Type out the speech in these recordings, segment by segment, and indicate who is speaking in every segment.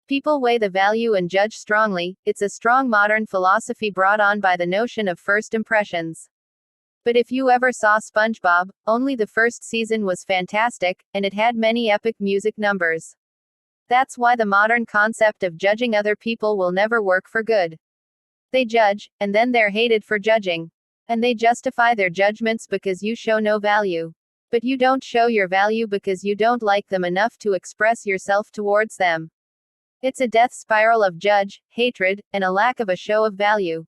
Speaker 1: People weigh the value and judge strongly. It's a strong modern philosophy brought on by the notion of first impressions. But if you ever saw SpongeBob, only the first season was fantastic, and it had many epic music numbers. That's why the modern concept of judging other people will never work for good. They judge, and then they're hated for judging. And they justify their judgments because you show no value. But you don't show your value because you don't like them enough to express yourself towards them. It's a death spiral of judge, hatred, and a lack of a show of value.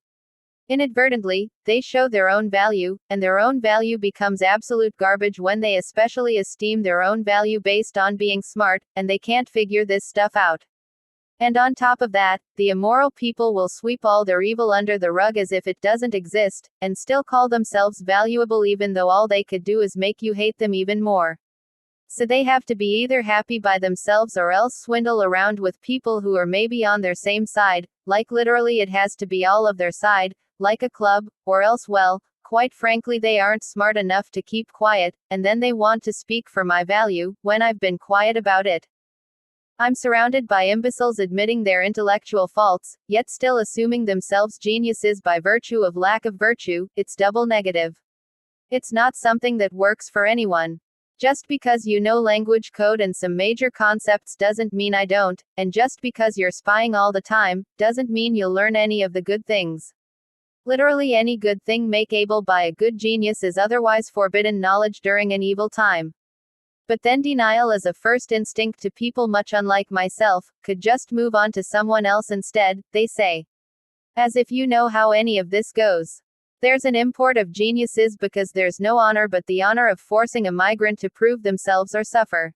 Speaker 1: Inadvertently, they show their own value, and their own value becomes absolute garbage when they especially esteem their own value based on being smart, and they can't figure this stuff out. And on top of that, the immoral people will sweep all their evil under the rug as if it doesn't exist, and still call themselves valuable even though all they could do is make you hate them even more. So they have to be either happy by themselves or else swindle around with people who are maybe on their same side, like literally it has to be all of their side, like a club, or else well, quite frankly they aren't smart enough to keep quiet, and then they want to speak for my value, when I've been quiet about it. I'm surrounded by imbeciles admitting their intellectual faults, yet still assuming themselves geniuses by virtue of lack of virtue. It's double negative. It's not something that works for anyone. Just because you know language code and some major concepts doesn't mean I don't, and just because you're spying all the time, doesn't mean you'll learn any of the good things. Literally any good thing made able by a good genius is otherwise forbidden knowledge during an evil time. But then denial as a first instinct to people much unlike myself, could just move on to someone else instead, they say. As if you know how any of this goes. There's an import of geniuses because there's no honor but the honor of forcing a migrant to prove themselves or suffer.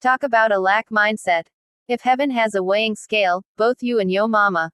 Speaker 1: Talk about a lack mindset. If heaven has a weighing scale, both you and yo mama,